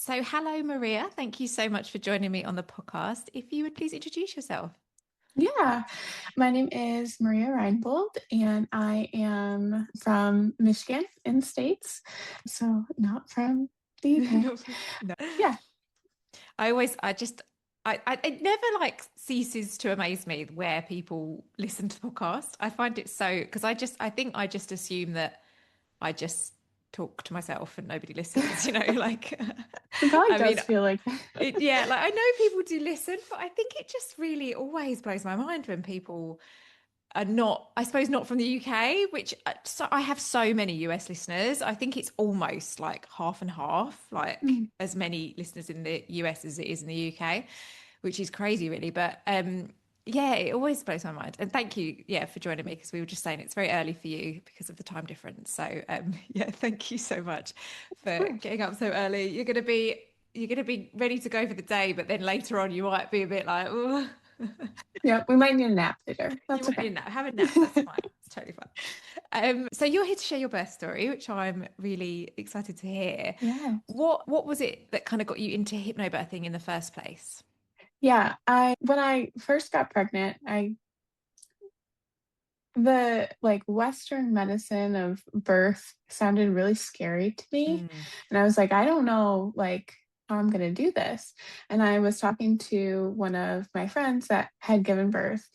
So, hello, Maria. Thank you so much for joining me on the podcast. If you would please introduce yourself. Yeah, my name is Maria Reinbold, and I am from Michigan in the States, so not from the UK. No. Yeah. It never like ceases to amaze me where people listen to the podcast. I find it so because I think I just assume that I just talk to myself and nobody listens, like, It probably I mean, does feel like that. yeah, like I know people do listen, but I think it just really always blows my mind when people are not, I suppose, not from the UK, which so I have so many US listeners. I think it's almost like half and half, like Mm. as many listeners in the US as it is in the UK, which is crazy, really. But yeah, it always blows my mind. And thank you, yeah, for joining me because we were just saying it's very early for you because of the time difference. So yeah, thank you so much Of for course. getting up so early. You're gonna be ready to go for the day, but then later on you might be a bit like, oh. Yeah, we might need a nap later. You That's might need okay. a nap. Have a nap. That's fine. It's totally fine. So you're here to share your birth story, which I'm really excited to hear. Yeah. What was it that kind of got you into hypnobirthing in the first place? Yeah, I when I first got pregnant, I the like Western medicine of birth sounded really scary to me. Mm. And I was like, I don't know like how I'm gonna do this. And I was talking to one of my friends that had given birth,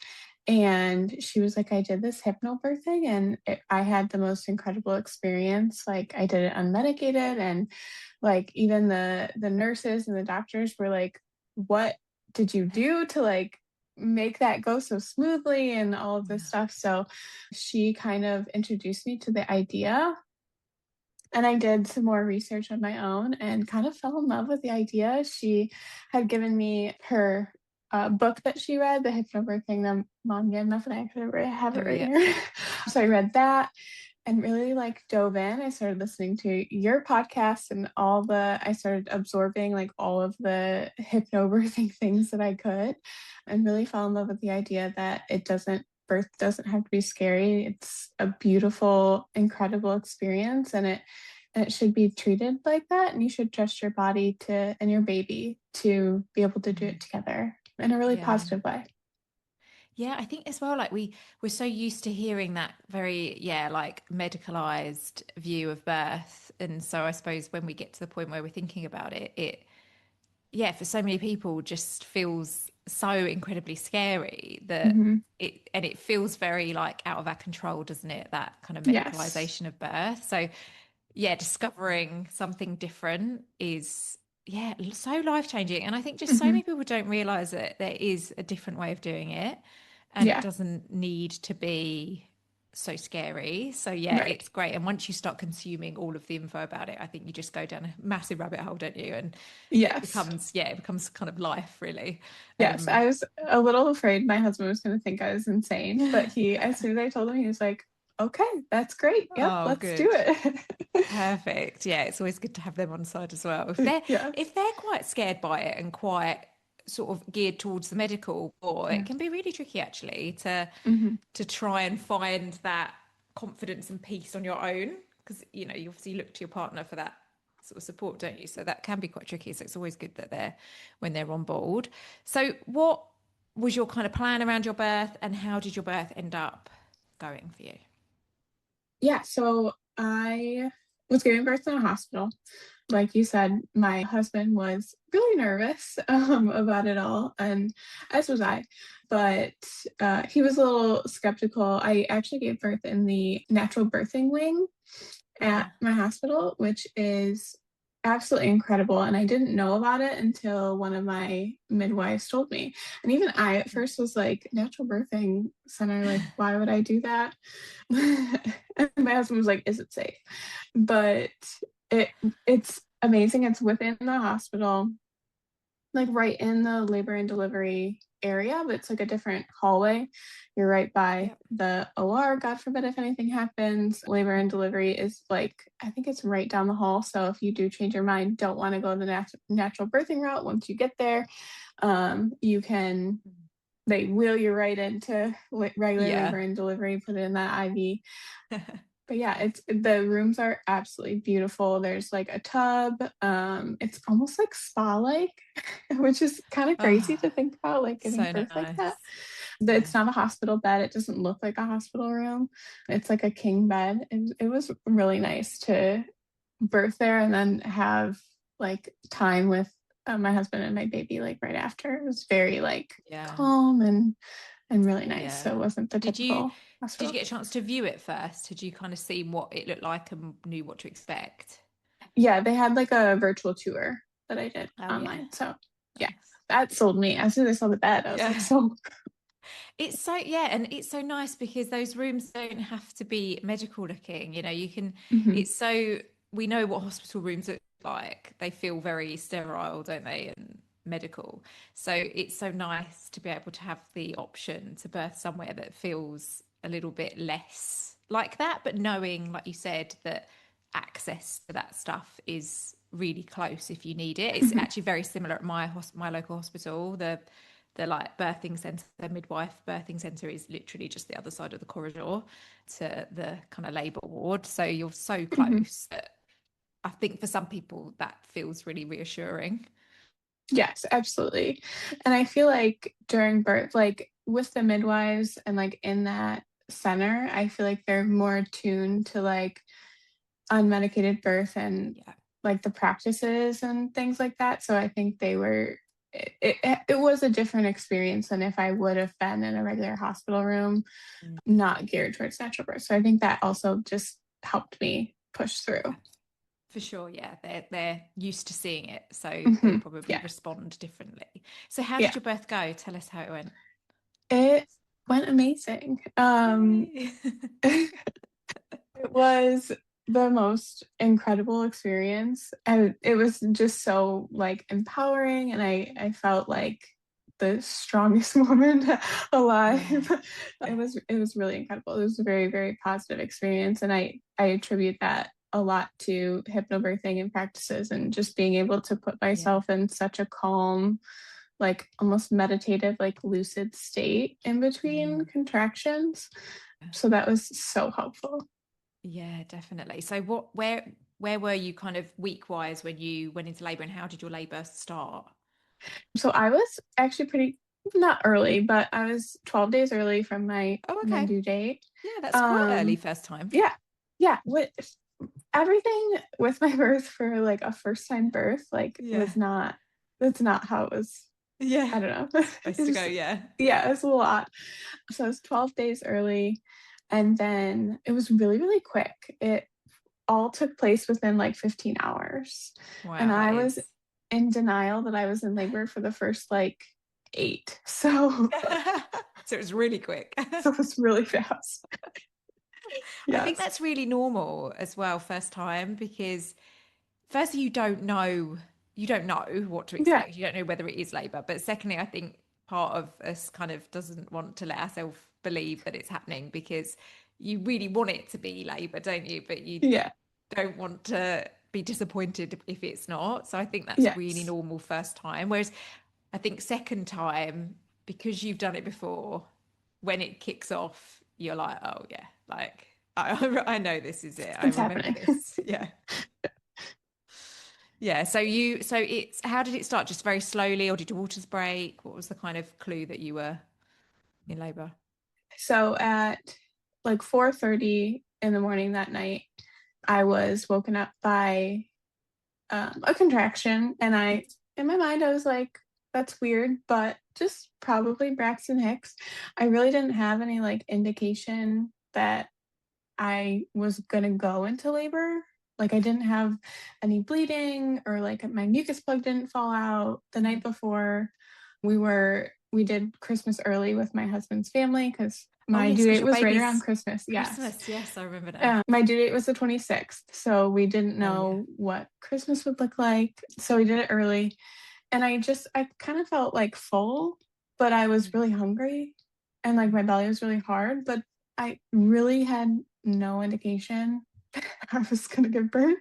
and she was like, I did this hypnobirthing and I had the most incredible experience. Like I did it unmedicated, and like even the nurses and the doctors were like, what did you do to like make that go so smoothly and all of this Yeah. stuff. So she kind of introduced me to the idea. And I did some more research on my own and kind of fell in love with the idea. She had given me her book that she read, The Hypnobirthing, the Mom Get Enough, and I actually have Oh it right yeah. here. So I read that and really like dove in. I started listening to your podcast and I started absorbing like all of the hypnobirthing things that I could, and really fell in love with the idea that birth doesn't have to be scary. It's a beautiful, incredible experience, and it should be treated like that. And you should trust your body to and your baby to be able to do Mm. it together in a really Yeah. positive way. Yeah, I think as well, like we're so used to hearing that very, yeah, like medicalized view of birth. And so I suppose when we get to the point where we're thinking about it, yeah, for so many people just feels so incredibly scary that Hmm. it feels very like out of our control, doesn't it? That kind of Yes. medicalization of birth. So yeah, discovering something different is yeah, so life-changing. And I think just so Hmm. many people don't realize that there is a different way of doing it and it Yeah. doesn't need to be so scary. So yeah, Right. it's great. And once you start consuming all of the info about it, I think you just go down a massive rabbit hole, don't you? And it Yes. becomes, yeah, it becomes kind of life, really. Yes, Um, I was a little afraid my husband was going to think I was insane, but as soon as I told him, he was like, okay, that's great. Yep, oh, let's do good. it. Perfect. Yeah, it's always good to have them on side as well. If they're Yes. if they're quite scared by it and quite sort of geared towards the medical, or it Yeah. can be really tricky actually to Hmm. try and find that confidence and peace on your own because you obviously look to your partner for that sort of support, don't you? So that can be quite tricky. So it's always good that they're on board. So what was your kind of plan around your birth and how did your birth end up going for you? Yeah, so I was giving birth in a hospital. Like you said, my husband was really nervous about it all, and as was I. But he was a little skeptical. I actually gave birth in the natural birthing wing at Okay. my hospital, which is absolutely incredible. And I didn't know about it until one of my midwives told me. And even I at first was like, natural birthing center, like, why would I do that? And my husband was like, is it safe? But it it's amazing. It's within the hospital, like right in the labor and delivery area, but it's like a different hallway. You're right by Yep. the OR, God forbid if anything happens. Labor and delivery is like, I think it's right down the hall. So if you do change your mind, don't want to go the natural birthing route, once you get there, you can, they wheel you right into regular Yeah. labor and delivery, put it in that IV. but yeah, it's the rooms are absolutely beautiful. There's like a tub. It's almost like spa-like, which is kind of crazy Oh, to think about, like giving so birth like that. nice. It's Yeah. not a hospital bed. It doesn't look like a hospital room. It's like a king bed. It was really nice to birth there and then have like time with my husband and my baby like right after. It was very like Yeah. calm and really nice. So it Yeah. wasn't the Did you typical did you hospital. get a chance to view it first? Had you kind of seen what it looked like and knew what to expect? Yeah, they had like a virtual tour that I did Oh yeah. online. So yeah, Nice. that sold me. As soon as I saw the bed, I was like, Yeah. so It's so, yeah, and it's so nice because those rooms don't have to be medical looking. You know, you can, mhm, it's so, we know what hospital rooms look like. They feel very sterile, don't they? And medical. So it's so nice to be able to have the option to birth somewhere that feels a little bit less like that, but knowing, like you said, that access to that stuff is really close if you need it. It's mhm. actually very similar at my local hospital. The like birthing center, the midwife birthing center is literally just the other side of the corridor to the kind of labor ward. So you're so Mhm. close that I think for some people that feels really reassuring. Yes, absolutely. And I feel like during birth, like with the midwives and like in that center, I feel like they're more attuned to like unmedicated birth and Yeah. like the practices and things like that. So I think they were it was a different experience than if I would have been in a regular hospital room, Mm. not geared towards natural birth. So I think that also just helped me push through. Yeah. For sure, yeah, they're used to seeing it, so they Mhm. probably Yeah. respond differently. So, how did Yeah. your birth go? Tell us how it went. It went amazing. Yay! It was the most incredible experience, and it was just so like empowering, and I felt like the strongest woman Yeah, alive. yeah, It was really incredible. It was a very, very positive experience, and I attribute that a lot to hypnobirthing and practices and just being able to put yeah, myself in such a calm, like almost meditative, like lucid state in between mm, contractions. yeah, So that was so helpful. yeah, definitely. So, where were you kind of week wise when you went into labor, and how did your labor start? So I was actually pretty not early, but I was 12 days early from Oh, my okay. due date. Yeah, that's quite early Um first time. yeah. Yeah, with everything with my birth for like a first time birth like Yeah, was not that's not how it was. yeah. I don't know. Supposed It's to go, just yeah. yeah, it's a lot. So I was 12 days early and then it was really, really quick. It all took place within like 15 hours. And Wow, that I was is. in denial that I was in labor for the first like 8. So So it was really quick. so it was really fast. I think Yes. that's really normal as well, first time, because firstly, you don't know what to Yeah. expect. You don't know whether it is labor. But secondly, I think part of us kind of doesn't want to let ourselves believe that it's happening because you really want it to be labor, don't you? But you Yeah. don't want to be disappointed if it's not. So I think that's really Yes. normal first time. Whereas I think second time, because you've done it before, when it kicks off, you're like, oh yeah, like I know this is it. I It's remember happening. this. Yeah. Yeah. So it's, how did it start? Just very slowly, or did your waters break? What was the kind of clue that you were in labor? So at like 4:30 in the morning that night, I was woken up by a contraction, and I in my mind I was like, that's weird, but just probably Braxton Hicks. I really didn't have any like indication that I was gonna go into labor. Like I didn't have any bleeding or like my mucus plug didn't fall out the night before. We did Christmas early with my husband's family because Oh my yes, due because date your was right around baby's Christmas. Yes. Christmas. Yes, I remember now. My due date was the 26th, so we didn't Oh yeah. know what Christmas would look like. So we did it early. And I kind of felt like full, but I was really hungry and like my belly was really hard, but I really had no indication I was gonna give birth.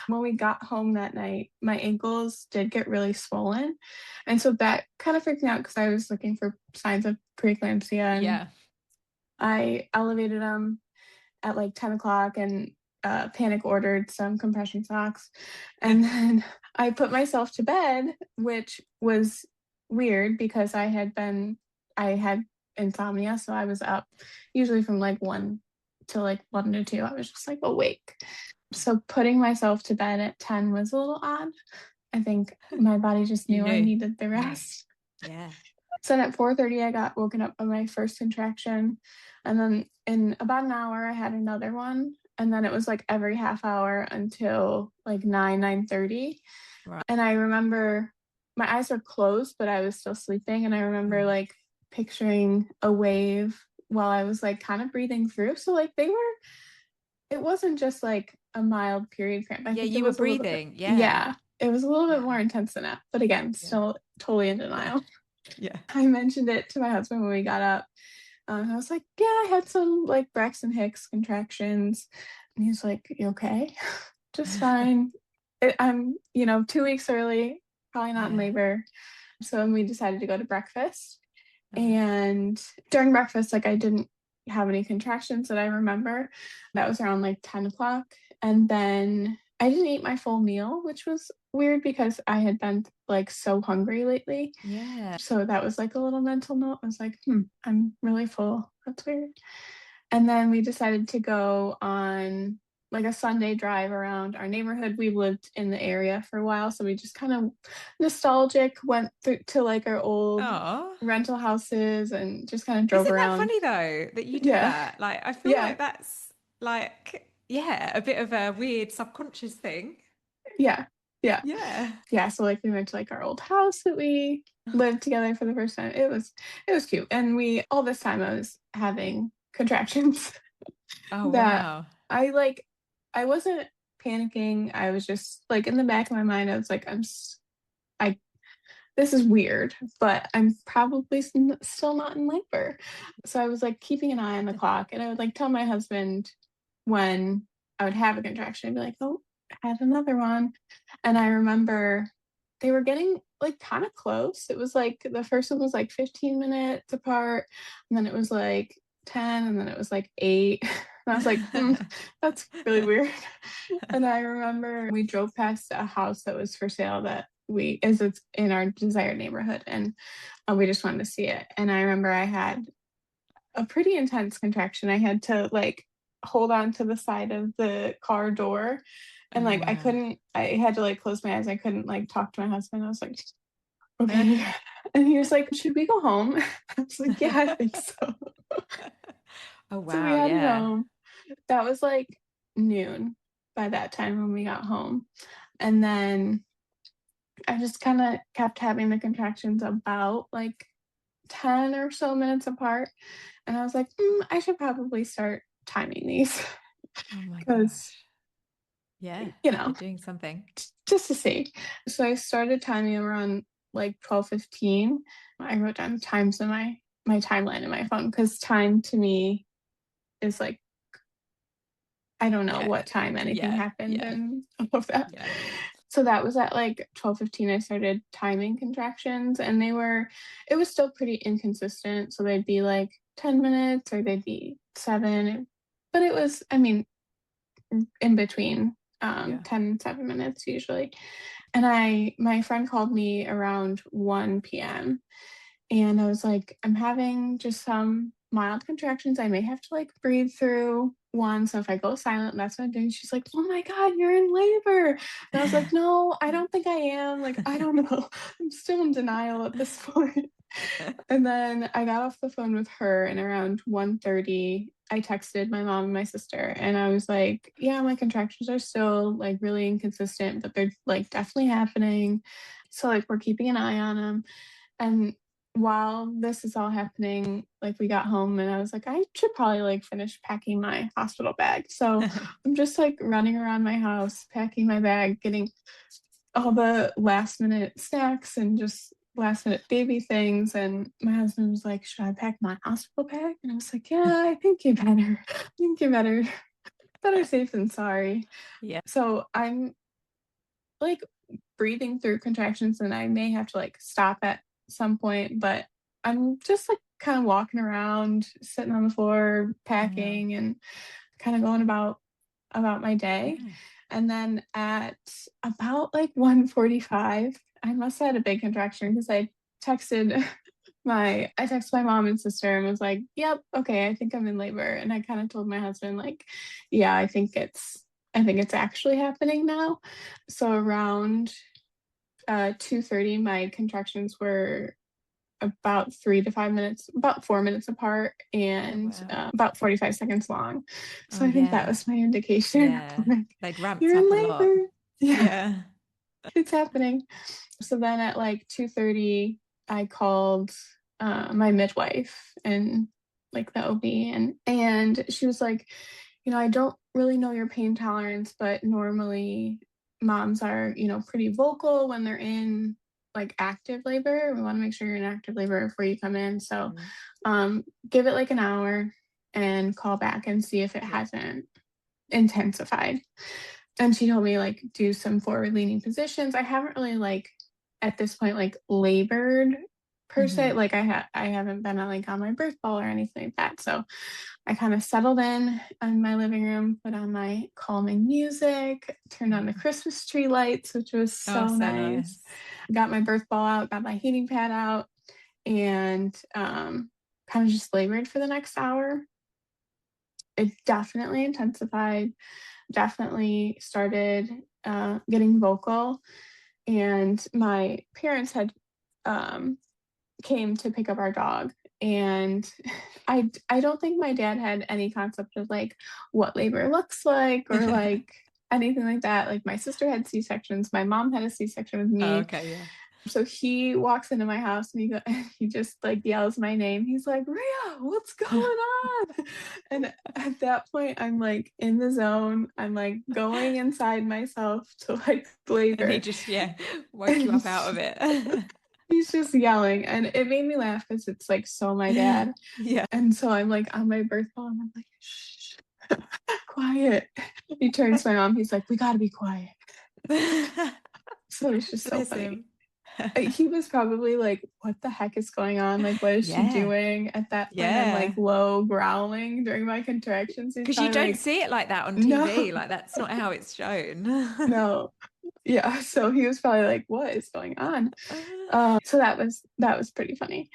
When we got home that night, my ankles did get really swollen. And so that kind of freaked me out because I was looking for signs of preeclampsia and Yeah. I elevated them at like 10 o'clock and panic ordered some compression socks. And then I put myself to bed, which was weird because I had insomnia. So I was up usually from like 1 to like 1 to 2. I was just like awake. So putting myself to bed at 10 was a little odd. I think my body just You knew I knew. needed the rest. Yeah. So then at 4:30, I got woken up by my first contraction. And then in about an hour, I had another one. And then it was like every half hour until like 9:30. Right. And I remember my eyes were closed, but I was still sleeping. And I remember like picturing a wave while I was like kind of breathing through. So like it wasn't just like a mild period cramp. I Yeah, think it you were was a little bit, breathing. Yeah. yeah, it was a little bit Yeah. more intense than that. But again, Yeah. still totally in denial. Yeah. I mentioned it to my husband when we got up. I was like, yeah, I had some like Braxton Hicks contractions. And he's like, you okay? Just fine. I'm, 2 weeks early, probably not in Yeah. labor. So then we decided to go to breakfast. Uh-huh. And during breakfast, like I didn't have any contractions that I remember. That was around like 10 o'clock. And then I didn't eat my full meal, which was weird because I had been like so hungry lately. Yeah. So that was like a little mental note. I was like, I'm really full. That's weird. And then we decided to go on like a Sunday drive around our neighborhood. We lived in the area for a while, so we just kind of nostalgic went through to like our old Oh. rental houses and just kind of drove Isn't that around. funny though that you did Yeah. that? Like I feel Yeah. like that's like a bit of a weird subconscious thing. Yeah. Yeah. Yeah. Yeah. So like we went to like our old house that we lived together for the first time. It was cute. And we all this time I was having contractions Oh that wow. I wasn't panicking. I was just like in the back of my mind, I was like, I this is weird, but I'm probably still not in labor. So I was like keeping an eye on the clock, and I would like tell my husband when I would have a contraction. I'd be like, oh, I had another one. And I remember they were getting like kind of close. It was like the first one was like 15 minutes apart, and then it was like 10, and then it was like 8. And I was like, that's really weird. And I remember we drove past a house that was for sale that it's in our desired neighborhood, and we just wanted to see it. And I remember I had a pretty intense contraction. I had to like hold on to the side of the car door, and Oh like wow. I had to like close my eyes. I couldn't like talk to my husband. I was like, okay. And he was like, should we go home? I was like, yeah, I think so. Oh So we wow, headed yeah. home. That was like noon by that time when we got home. And then I just kind of kept having the contractions about like 10 or so minutes apart. And I was like, I should probably start timing these Oh my because, gosh. Yeah, you know, you're doing something. just to see. So I started timing around like 12:15. I wrote down times in my timeline in my phone because time to me is like, I don't know Yeah. what time anything Yeah. happened Yeah. and all of that. Yeah. So that was at like 12:15 I started timing contractions, and it was still pretty inconsistent. So they'd be like 10 minutes or they'd be 7. But it was, I mean, in between Yeah. 10 and 7 minutes usually. And my friend called me around 1 p.m. and I was like, I'm having just some mild contractions. I may have to like breathe through one. So if I go silent, that's what I'm doing. She's like, oh my God, you're in labor. And I was like, no, I don't think I am. Like, I don't know. I'm still in denial at this point. And then I got off the phone with her, and around 1:30, I texted my mom and my sister, and I was like, yeah, my contractions are still like really inconsistent, but they're like definitely happening. So like we're keeping an eye on them. And while this is all happening, like we got home and I was like, I should probably like finish packing my hospital bag. So I'm just like running around my house, packing my bag, getting all the last minute snacks and just last minute baby things. And my husband was like, should I pack my hospital bag? And I was like, yeah, I think you better. I think you better safe than sorry. Yeah. So I'm like breathing through contractions, and I may have to like stop at some point, but I'm just like kind of walking around, sitting on the floor, I know. packing, and kind of going about my day. Yeah. And then at about like 1:45, I must have had a big contraction because texted I texted my mom and sister and was like, "Yep, okay, I think I'm in labor." And I kind of told my husband like, "Yeah, I think it's actually happening now." So around 2:30, my contractions were about 3 to 5 minutes, about 4 minutes apart, Oh, and wow. about 45 seconds long. Oh, So I think that yeah. was my indication. Yeah. Like, They'd ramped you're in up a lot. labor. Yeah, Yeah. it's happening. So then at like 2:30, I called my midwife and like the OB, and she was like, I don't really know your pain tolerance, but normally moms are, pretty vocal when they're in like active labor. We want to make sure you're in active labor before you come in. So Mm. give it like an hour and call back and see if it Yeah. hasn't intensified. And she told me like do some forward leaning positions. I haven't really like at this point like labored per se. Hmm. Like I haven't been like on my birth ball or anything like that. So I kind of settled in my living room, put on my calming music, turned on the Christmas tree lights, which was Oh, so so nice. nice. Got my birth ball out, got my heating pad out, and kind of just labored for the next hour. It definitely intensified, definitely started getting vocal. And my parents had um, came to pick up our dog, and I don't think my dad had any concept of like what labor looks like or like anything like that. Like my sister had C-sections, my mom had a C-section with Oh, me. okay. Yeah. So he walks into my house and he just like yells my name. He's like, "Rhea, what's going on?" And at that point, I'm like in the zone. I'm like going inside myself to like And he labor. just, yeah, woke you And up out of it. he's just yelling. And it made me laugh because it's like so my dad. Yeah. And so I'm like on my birth ball and I'm like, shh, quiet. He turns to my mom. He's like, we got to be quiet. So it's just so Bless funny. him. He was probably like, what the heck is going on? Like, what is she Yeah. doing? At that point, I'm like Yeah. low growling during my contractions. He's Because you probably don't like, see it like that on no, TV. Like, that's not how it's shown. no. Yeah. So he was probably like, what is going on? So that was pretty funny.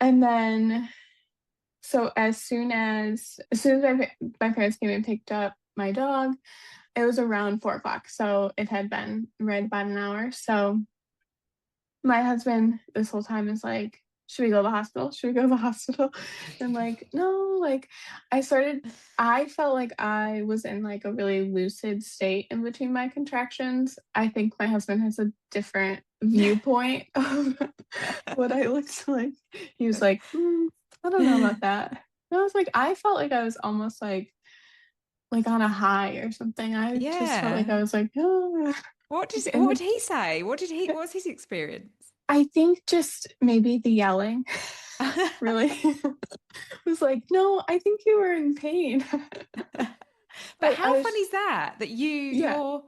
And then so as soon as my parents came and picked up my dog, it was around 4 o'clock. So it had been right about an hour. So my husband this whole time is like, should we go to the hospital? Should we go to the hospital? And like, no, like I felt like I was in like a really lucid state in between my contractions. I think my husband has a different viewpoint of what I looked like. He was like, I don't know about that. And I was like, I felt like I was almost like on a high or something. I just felt like Yeah. I was like, oh. What And did he say? What was his experience? I think just maybe the yelling really was like, no, I think you were in pain. But But how funny is that? That yeah,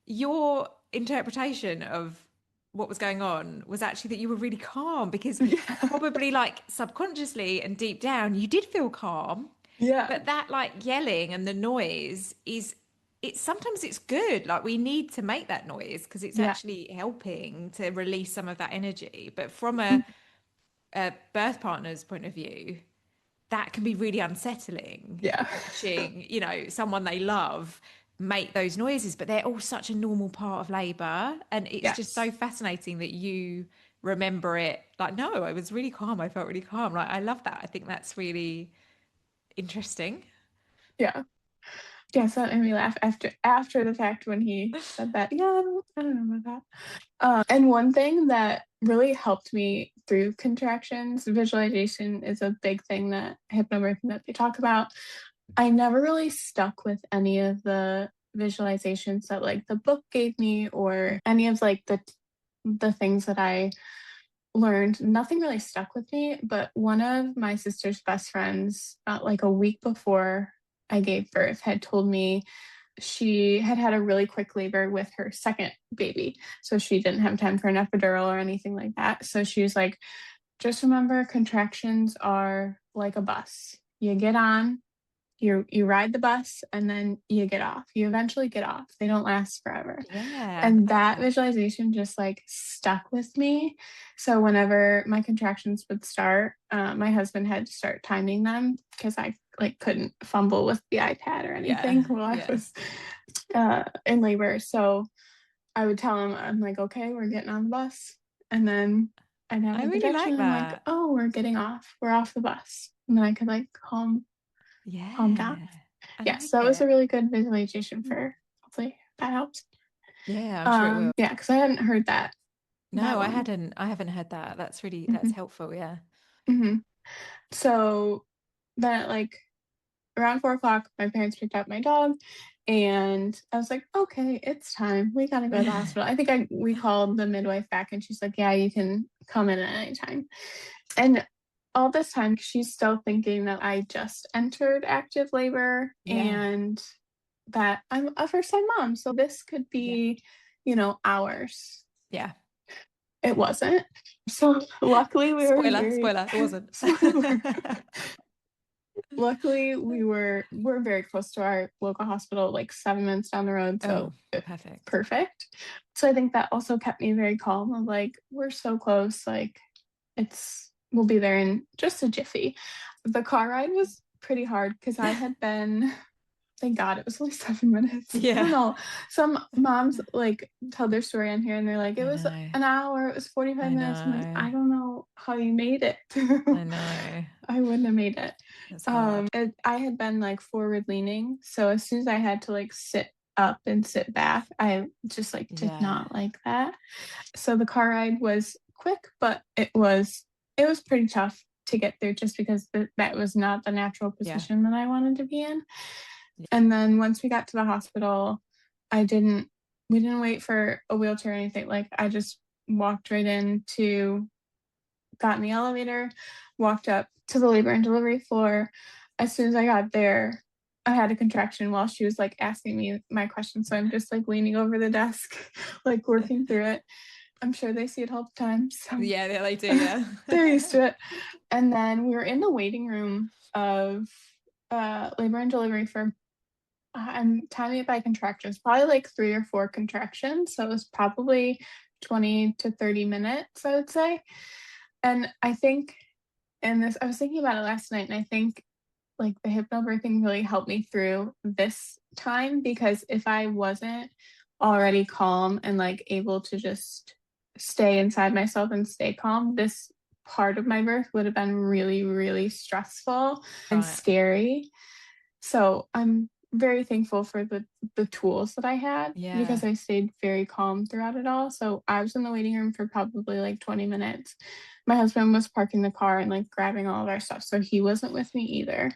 your interpretation of what was going on was actually that you were really calm because yeah, probably like subconsciously and deep down you did feel calm, yeah, but that like yelling and the noise is it's sometimes it's good. Like we need to make that noise because it's yeah, actually helping to release some of that energy. But from mm, a birth partner's point of view, that can be really unsettling yeah, watching, someone they love make those noises, but they're all such a normal part of labor. And it's just yes, so fascinating that you remember it like, no, I was really calm. I felt really calm. Like, I love that. I think that's really interesting. yeah. Yeah, so that made me laugh after the fact when he said that. Yeah, I don't know about that. And one thing that really helped me through contractions, visualization is a big thing that hypnobirthing that they talk about. I never really stuck with any of the visualizations that like the book gave me or any of like the things that I learned. Nothing really stuck with me, but one of my sister's best friends, like a week before I gave birth, had told me she had had a really quick labor with her second baby. So she didn't have time for an epidural or anything like that. So she was like, just remember contractions are like a bus. You get on, You ride the bus and then you get off. You eventually get off. They don't last forever. Yeah. And that Oh, visualization just like stuck with me. So whenever my contractions would start, my husband had to start timing them because I like couldn't fumble with the iPad or yeah. anything while I Yeah. was in labor. So I would tell him, I'm like, okay, we're getting on the bus. And then I'd have I the really projection. like I'm like, that. oh, we're getting off. We're off the bus. And then I could like calm down. Yeah. I Yeah, like so that was a it. really good visualization for hopefully that helps. Yeah, I'm sure it will. Yeah, because I hadn't heard that No, I one. hadn't. I haven't heard that. That's Hmm. helpful. Yeah. Hmm. So then at like around 4 o'clock, my parents picked up my dog, and I was like, okay, it's time. We gotta go to the hospital. I think we called the midwife back, and she's like, yeah, you can come in at any time. And all this time, she's still thinking that I just entered active labor Yeah. and that I'm a first time mom. So this could Yeah. be, hours. Yeah. It wasn't. So luckily we were Spoiler, very spoiler, it wasn't. spoiler. Luckily we're very close to our local hospital, like 7 minutes down the road. Oh, So perfect. perfect. So I think that also kept me very calm of like, we're so close, like we'll be there in just a jiffy. The car ride was pretty hard because I had been, thank God it was only 7 minutes. I don't Yeah. know. Some moms like tell their story on here and they're like, it I was know. an hour, it was 45 I minutes. I'm like, know. I don't know how you made it. I know. I wouldn't have made it. It's hard. I had been like forward leaning. So as soon as I had to like sit up and sit back, I just like did Yeah. not like that. So the car ride was quick, but it was pretty tough to get there just because that was not the natural Yeah. position that I wanted to be in. Yeah. And then once we got to the hospital, I didn't we didn't wait for a wheelchair or anything. Like I just walked right into got in the elevator, walked up to the labor and delivery floor. As soon as I got there, I had a contraction while she was like asking me my questions. So I'm just like leaning over the desk, like working through it. I'm sure they see it all the time. So Yeah, they do, yeah. they're used to it. And then we were in the waiting room of labor and delivery for I'm timing it by contractions, probably like 3 or 4 contractions. So it was probably 20 to 30 minutes, I would say. And I think I was thinking about it last night, and I think like the hypnobirthing really helped me through this time because if I wasn't already calm and like able to just stay inside myself and stay calm, this part of my birth would have been really, really stressful and Right. scary. So I'm very thankful for the tools that I had Yeah. because I stayed very calm throughout it all. So I was in the waiting room for probably like 20 minutes. My husband was parking the car and like grabbing all of our stuff. So he wasn't with me either.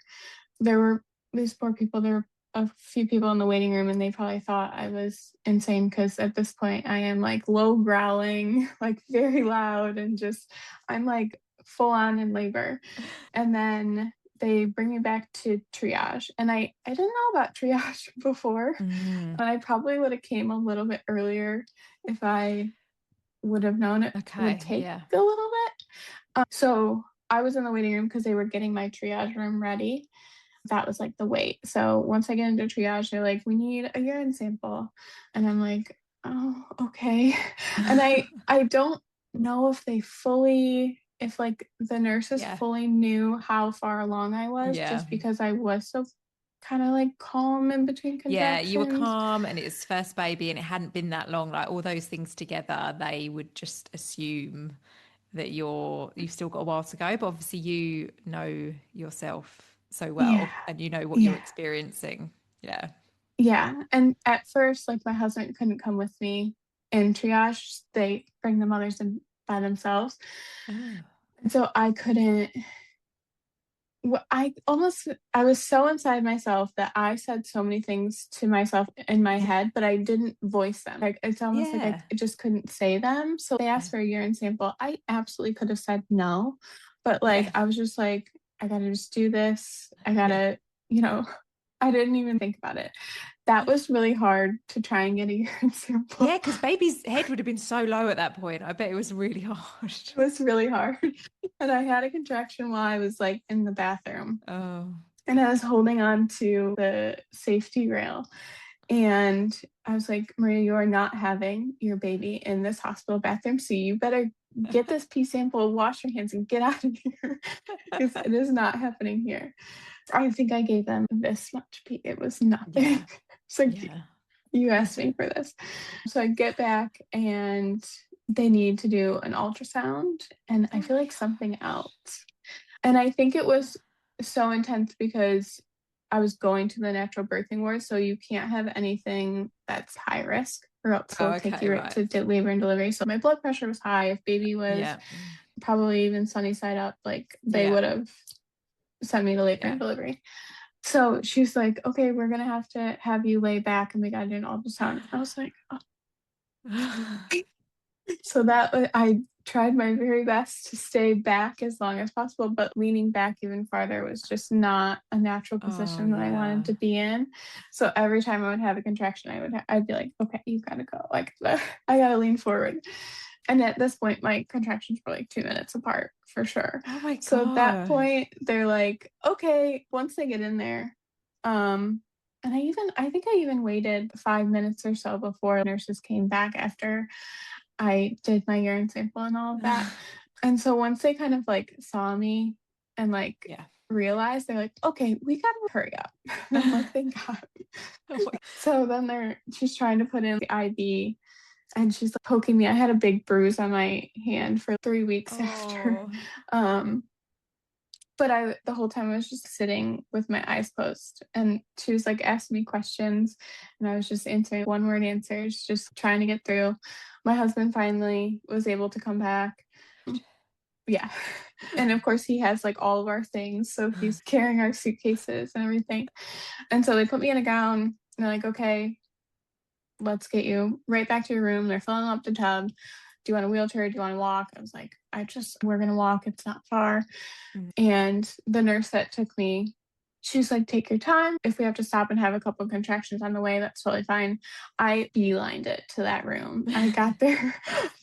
There were these poor people, there were a few people in the waiting room and they probably thought I was insane because at this point I am like low growling, like very loud and just I'm like full on in labor. And then they bring me back to triage. And I didn't know about triage before. Mm. And I probably would have came a little bit earlier if I would have known it would Okay. take Yeah. a little bit. So I was in the waiting room because they were getting my triage room ready. That was like the wait. So once I get into triage, they're like, we need a urine sample. And I'm like, oh, okay. And I don't know if they fully if like the nurses Yeah. fully knew how far along I was Yeah. just because I was so kind of like calm in between Yeah. You were contractions. calm and it's first baby and it hadn't been that long. Like all those things together, they would just assume that you've still got a while to go. But obviously you know yourself so Yeah. well and you know what you're Yeah. experiencing. Yeah. Yeah. And at first, like my husband couldn't come with me in triage. They bring the mothers in by themselves. Oh. And so I couldn't I was so inside myself that I said so many things to myself in my Yeah. head, but I didn't voice them. Like it's almost like I Yeah. just couldn't say them. So they Yeah. asked for a urine sample. I absolutely could have said no, but like Yeah. I was just like, I gotta just do this. I Yeah. gotta, you know, I didn't even think about it. That was really hard to try and get a urine Yeah, sample. because baby's head would have been so low at that point. I bet it was really hard. It was really hard. And I had a contraction while I was like in the bathroom. Oh. and I was holding on to the safety rail. And I was like, Maria, you are not having your baby in this hospital bathroom. So you better get this pee sample, wash your hands, and get out of here because it is not happening here. I think I gave them this much pee. It was nothing. Yeah. So Yeah. you asked me for this. So I get back and they need to do an ultrasound and I feel like something else. And I think it was so intense because I was going to the natural birthing ward, so you can't have anything that's high risk or else they'll take you right to labor and delivery. So my blood pressure was high. If baby was probably even sunny side up, like they would have sent me to labor and delivery. So she's like, okay, we're going to have you lay back and we got to do an ultrasound. I was like, oh. So that I tried my very best to stay back as long as possible, but leaning back even farther was just not a natural position that I wanted to be in. So every time I would have a contraction, I'd be like, okay, you gotta go. Like I gotta lean forward. And at this point, my contractions were like 2 minutes apart for sure. Oh my God. So at that point, they're like, okay, once they get in there, and I think I even waited 5 minutes or so before nurses came back after I did my urine sample and all of that. And so once they kind of like saw me and like realized, they're like, okay, we gotta hurry up. And I'm like, thank God. So then she's trying to put in the IV and she's like poking me. I had a big bruise on my hand for 3 weeks after. But the whole time I was just sitting with my eyes closed and she was like asking me questions and I was just answering one word answers, just trying to get through. My husband finally was able to come back. Yeah. And of course he has like all of our things. So he's carrying our suitcases and everything. And so they put me in a gown and they're like, okay, let's get you right back to your room. They're filling up the tub. Do you want a wheelchair? Do you want to walk? I was like, we're going to walk. It's not far. And the nurse that took me, she's like, take your time. If we have to stop and have a couple of contractions on the way, that's totally fine. I beelined it to that room. I got there,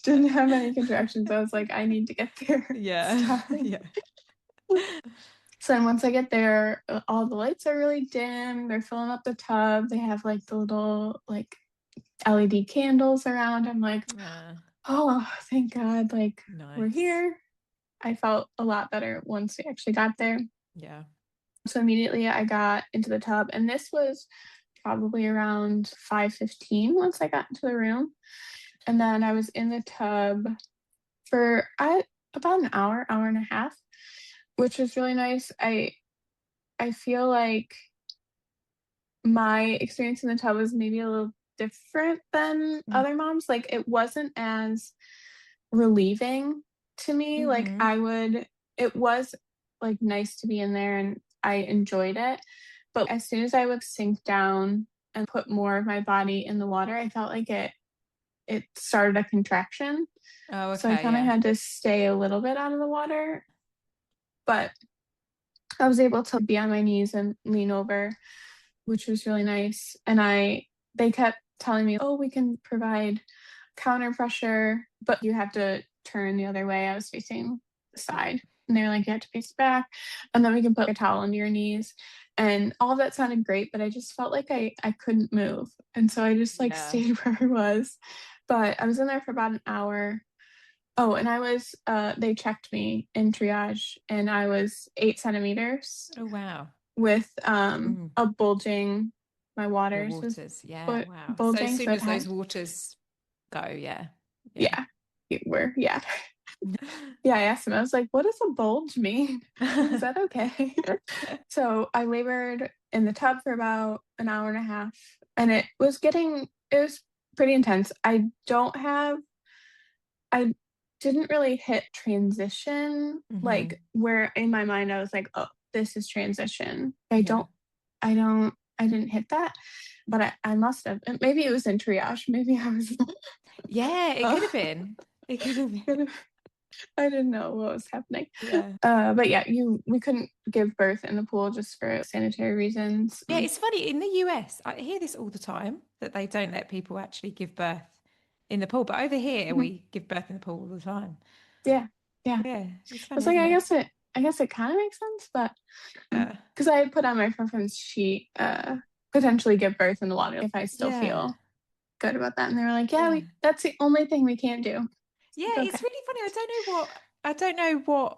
didn't have any contractions. I was like, I need to get there. Yeah. So then once I get there, all the lights are really dim. They're filling up the tub. They have like the little like LED candles around. I'm like, oh, thank God. Like we're here. I felt a lot better once we actually got there. Yeah. So immediately I got into the tub and this was probably around 5:15 once I got into the room. And then I was in the tub for about an hour and a half, which was really nice. I feel like my experience in the tub was maybe a little different than other moms. Like it wasn't as relieving to me. Like it was like nice to be in there and I enjoyed it. But as soon as I would sink down and put more of my body in the water, I felt like it started a contraction. Oh, okay. So I kind of had to stay a little bit out of the water. But I was able to be on my knees and lean over, which was really nice. And they kept telling me, oh, we can provide counter pressure, but you have to turn the other way. I was facing the side. And they were like, you have to face back. And then we can put a towel under your knees. And all of that sounded great, but I just felt like I couldn't move. And so I just like stayed where I was. But I was in there for about an hour. Oh, and I was, they checked me in triage and I was 8 centimeters. Oh, wow. With a bulging, my waters. Your waters, wow. Bulging, so as soon as those waters go, yeah. Yeah, I asked him, I was like, what does a bulge mean? Is that okay? So I labored in the tub for about an hour and a half and it was pretty intense. I didn't really hit transition, like where in my mind I was like, oh, this is transition. I didn't hit that, but I must have. Maybe it was in triage. Maybe I was. Yeah, it could have been. It could have been. I didn't know what was happening. Yeah. But yeah, we couldn't give birth in the pool just for sanitary reasons. Yeah, it's funny. In the US, I hear this all the time that they don't let people actually give birth in the pool. But over here, we give birth in the pool all the time. Yeah. Yeah. It's funny, I guess I guess it kind of makes sense, but Yeah. because I had put on my preference sheet, potentially give birth in the water if I still Yeah. feel good about that. And they were like, yeah, Yeah. that's the only thing we can't do. Yeah, Like, it's okay. really funny. I don't know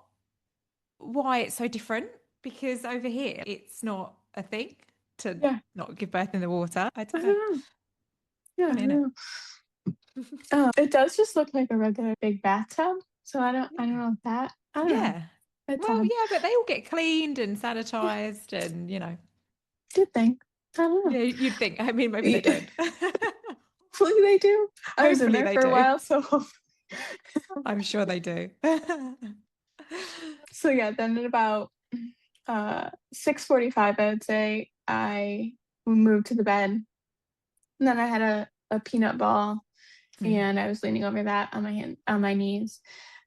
why it's so different because over here it's not a thing to Yeah. not give birth in the water. I I don't know. don't know. Yeah, I Funny, don't isn't know. It does just look like a regular big bathtub. So I don't it? know if that, I don't know. Yeah. It's Well, odd. yeah, but they all get cleaned and Yeah, sanitized and, good thing. I don't know. yeah, you'd think. I mean, maybe they don't. Hopefully they do. I was in Hopefully there they for a do. while, so I'm sure they do. so yeah, then at about 6:45, I would say I moved to the bed. And then I had a peanut ball Mm. and I was leaning over that on my knees.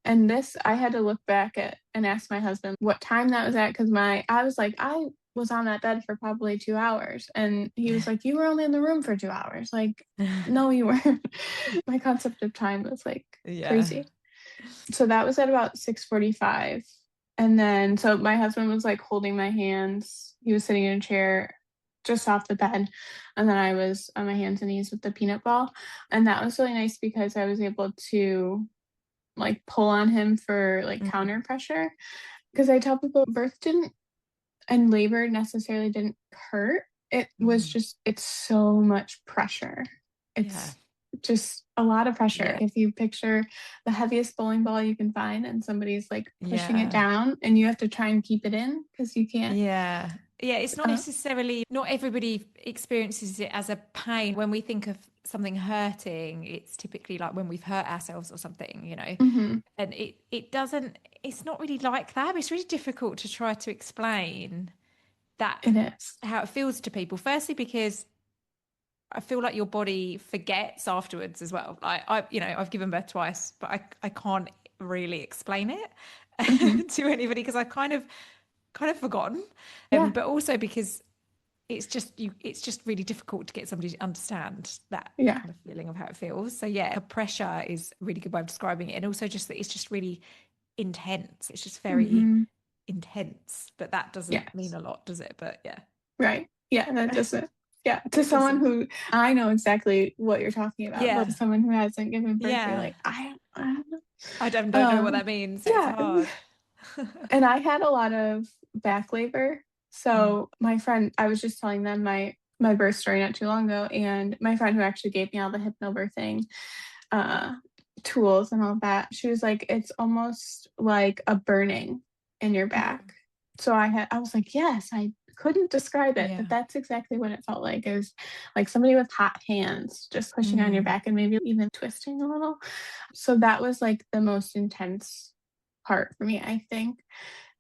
And this I had to look back at and ask my husband what time that was at because I was like, I was on that bed for probably 2 hours. And he was like, you were only in the room for 2 hours. Like, no, you weren't. My concept of time was like Yeah. crazy. So that was at about 6:45. And then so my husband was like holding my hands. He was sitting in a chair just off the bed. And then I was on my hands and knees with the peanut ball. And that was really nice because I was able to like pull on him for like Mm. counter pressure. Because I tell people birth didn't and labor necessarily didn't hurt. It was Mm. just, it's so much pressure. Yeah. It's just a lot of pressure. Yeah. If you picture the heaviest bowling ball you can find and somebody's like pushing it Yeah. down and you have to try and keep it in because you can't. Yeah. Yeah, it's not Uh, necessarily, not everybody experiences it as a pain. When we think of something hurting, it's typically like when we've hurt ourselves or something. mhm, And it doesn't, it's not really like that. It's really difficult to try to explain that, it is. how it feels to people. Firstly, because I feel like your body forgets afterwards as well. Like I've given birth twice, but I can't really explain Mhm. it to anybody because I kind of forgotten. Yeah. But also because it's just really difficult to get somebody to understand that Yeah. kind of feeling of how it feels. So yeah, the pressure is a really good way of describing it. And also just that it's just really intense. It's just very Mhm. intense. But that doesn't mean Yes. a lot, does it? But yeah. Right. Yeah, that doesn't. Yeah, to It someone doesn't. who I know exactly what you're talking about, but to Yeah. someone who hasn't given birth, you're Yeah. like, I don't know. I don't know what that Um, means. It's yeah, hard. and I had a lot of back labor. Mm. So my friend, I was just telling them my birth story not too long ago, and my friend who actually gave me all the hypnobirthing uh tools and all that, she was like, it's almost like a burning in your Mm. back. So I was like, yes, I couldn't describe it, Yeah. but that's exactly what it felt like. It was like somebody with hot hands just pushing on your Mm. back and maybe even twisting a little. So that was like the most intense part for me, I think.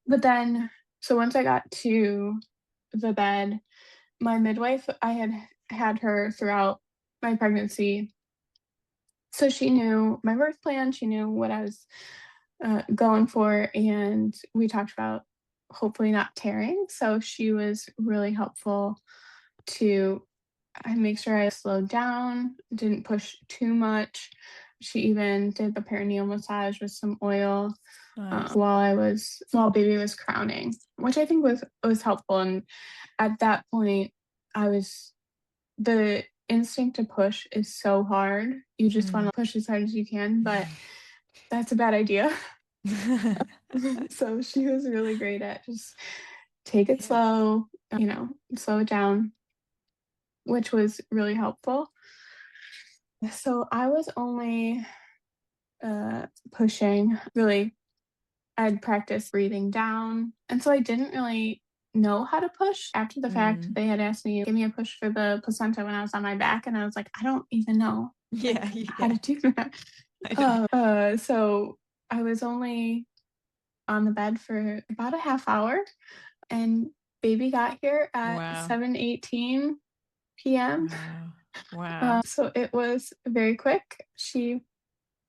But then, so once I got to the bed, my midwife, I had her throughout my pregnancy. So she knew my birth plan, she knew what I was going for, and we talked about hopefully not tearing. So she was really helpful to make sure I slowed down, didn't push too much. She even did the perineal massage with some oil Nice. while baby was crowning, which I think was helpful. And at that point, I was the instinct to push is so hard. You just want Mm. to push as hard as you can, but that's a bad idea. So she was really great at just take it Yeah. slow, slow it down, which was really helpful. So I was only pushing really. I'd practiced breathing down. And so I didn't really know how to push. After the fact, Mm. they had asked me, give me a push for the placenta when I was on my back. And I was like, I don't even know Yeah. like how to Yeah. do that. I know. So I was only on the bed for about a half hour and baby got here at Wow. 7:18 p.m. Wow. Wow. So it was very quick. She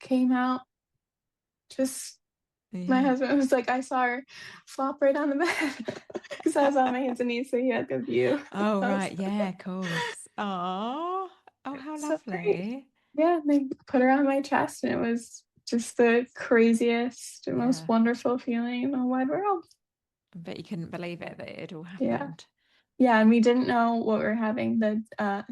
came out just my Yeah. husband was like, I saw her flop right on the bed because I was on my hands and knees, so he had the view. Oh, That was right. Yeah, of course. Oh, how so great. lovely. Yeah, they put her on my chest, and it was just the craziest, most Yeah. wonderful feeling in the wide world. I bet you couldn't believe it that it all Yeah. happened. Yeah, and we didn't know what we were having. The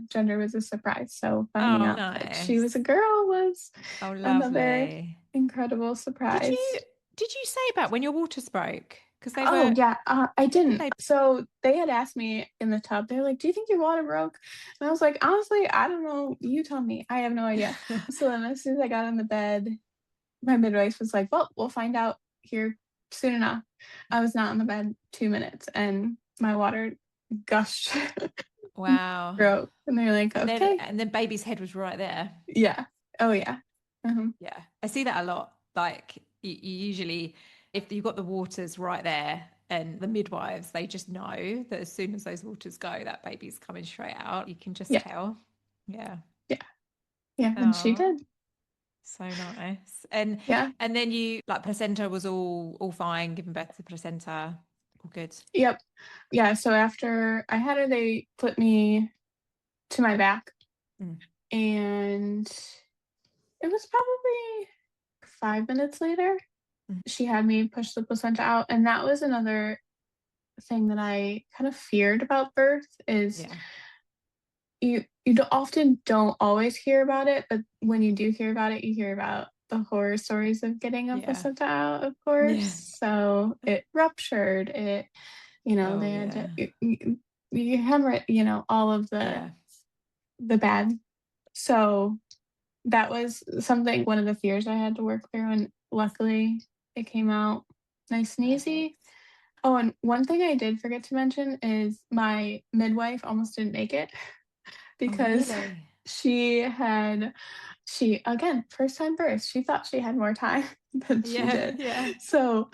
gender was a surprise. So finding Oh, out that she was a nice. girl was Oh, another lovely. incredible Did surprise. you did you say about when your waters broke? Because they Oh were, yeah, I what did didn't. they? So they had asked me in the tub. They're like, "Do you think your water broke?" And I was like, "Honestly, I don't know. You tell me. I have no idea." So then, as soon as I got in the bed, my midwife was like, "Well, we'll find out here soon enough." I was not in the bed 2 minutes, and my water gushed, Wow. broke, and they're like, "Okay, And then baby's head was right there. yeah, oh yeah." Yeah. I see that a lot. Like you usually, if you've got the waters right there and the midwives, they just know that as soon as those waters go, that baby's coming straight out. You can just Yeah, tell. Yeah. yeah, yeah, and she Oh, did. so nice. Yeah, And then you like placenta was all fine, giving birth to placenta, all good. yep, yeah. So after I had her, they put me to my back, Mm. and it was probably 5 minutes later. Mm. She had me push the placenta out, and that was another thing that I kind of feared about birth is Yeah. often don't always hear about it, but when you do hear about it, you hear about the horror stories of getting a Yeah. placenta out, of Yeah. course. So it ruptured. Oh They had yeah. to you hemorrhage, all of Yeah. the bad. So that was something, one of the fears I had to work through, and luckily it came out nice and easy. Perfect. Oh, and one thing I did forget to mention is my midwife almost didn't make it Oh because really? she again, first time birth, she thought she had more time than she Yeah. did. Yeah. So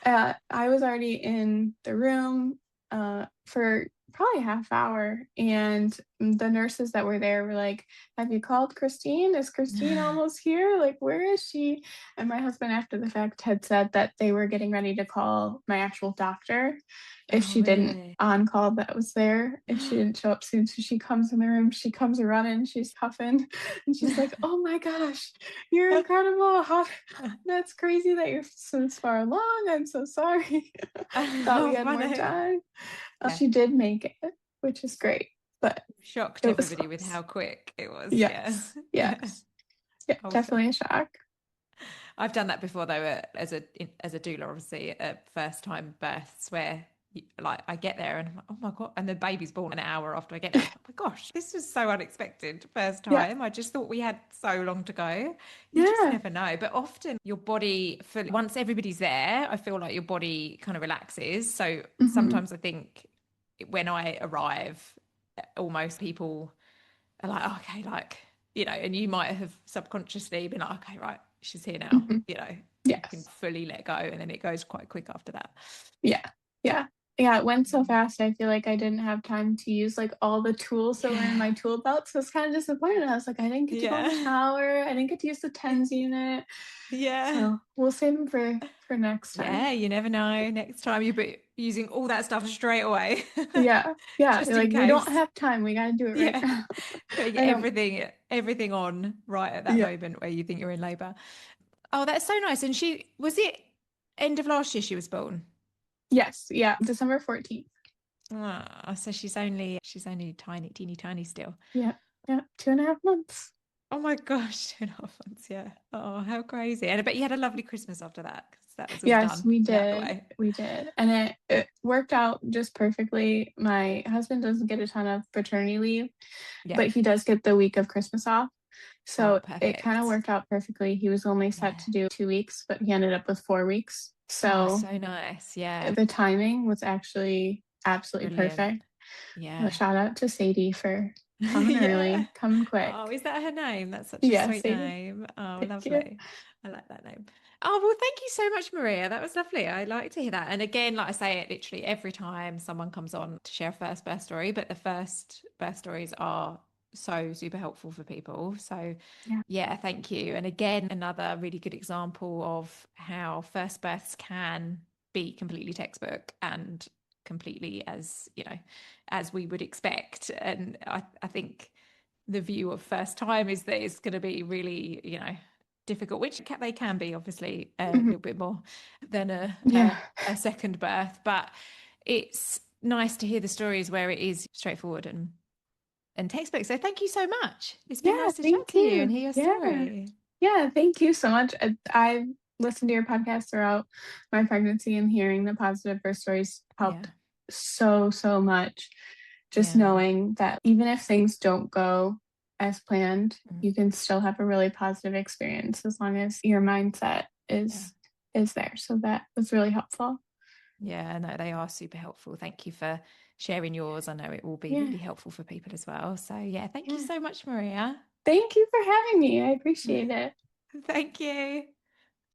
I was already in the room for probably a half hour, and the nurses that were there were like, "Have you called Christine? Is Christine almost here? Like, where is she?" And my husband, after the fact, had said that they were getting ready to call my actual doctor if Oh she didn't really? on call that was there, if she didn't show up soon. So she comes in the room, she comes running, she's huffing, and she's like, "Oh my gosh, you're incredible. That's crazy that you're so this far along. I'm so sorry. Thought we Oh, had more funny. time." Yeah. She did make it, which is great, but Shocked it was everybody with close. how quick it was. Yeah. Yes, yes. Yeah, Oh, definitely a shock. I've done that before though, as a doula, obviously, at first time births where like I get there and I'm like, oh my God, and the baby's born an hour after I get there. I'm like, oh my gosh, this was so unexpected first Yeah, time. I just thought we had so long to go. You just yeah. never know. But often your body, once everybody's there, I feel like your body kind of relaxes. So Hmm. sometimes I think when I arrive, almost people are like, oh, okay, like, and you might have subconsciously been like, okay, right, she's here now, Hmm. you can Yes. fully let go. And then it goes quite quick after that. Yeah. Yeah. Yeah, it went so fast. I feel like I didn't have time to use like all the tools that were in Yeah. my tool belt. So I was kind of disappointed. I was like, I didn't get to go in the Yeah. shower. I didn't get to use the TENS unit. Yeah. So we'll save them for next time. Yeah. You never know. Next time you'll be using all that stuff straight away, Yeah. Yeah. just You're in like, we don't case. have time. We gotta do it right Yeah. now. Putting I know. everything on right at that Yeah. moment where you think you're in labor. Oh, that's so nice. And was it end of last year she was born? Yes. Yeah. December 14th. Ah, so she's only tiny, teeny tiny still. Yeah. Yeah. 2.5 months. Oh my gosh, 2.5 months, yeah. Oh, how crazy. And I bet you had a lovely Christmas after that because that was all Yes, done we and out of the did. way. We did. And it worked out just perfectly. My husband doesn't get a ton of paternity leave, Yeah. but he does get the week of Christmas off. Oh, So it kind of perfect. worked out perfectly. He was only set Yeah. to do 2 weeks, but he ended up with 4 weeks. Oh, So so nice. Yeah. the timing was actually absolutely Brilliant. perfect. Yeah. Shout out to Sadie for coming Yeah. early, coming Oh, quick. is that her name? That's such a Yeah, sweet Sadie. name. Oh, Thank you. lovely. I like that name. Oh, well, thank you so much, Maria. That was lovely. I like to hear that. And again, like I say it literally every time someone comes on to share a first birth story, but the first birth stories are so super helpful for people. So, Yeah. yeah, thank you. And again, another really good example of how first births can be completely textbook and completely as we would expect. And I think the view of first time is that it's going to be really, difficult, which they can be obviously a Mhm. little bit more than Yeah. a second birth, but it's nice to hear the stories where it is straightforward and textbook. So thank you so much. It's been Yeah, nice to chat thank to you and you. hear your Yeah. story. Yeah, thank you so much. I listened to your podcast throughout my pregnancy, and hearing the positive birth stories Yeah. helped so, so much. Just Yeah. knowing that even if things don't go as planned, Mm. you can still have a really positive experience as long as your mindset Yeah. is there. So that was really helpful. Yeah, no, they are super helpful. Thank you for sharing yours. I know it will be Yeah. really helpful for people as well. So yeah, thank you Yeah. so much, Maria. Thank you for having me. I appreciate it. Thank you.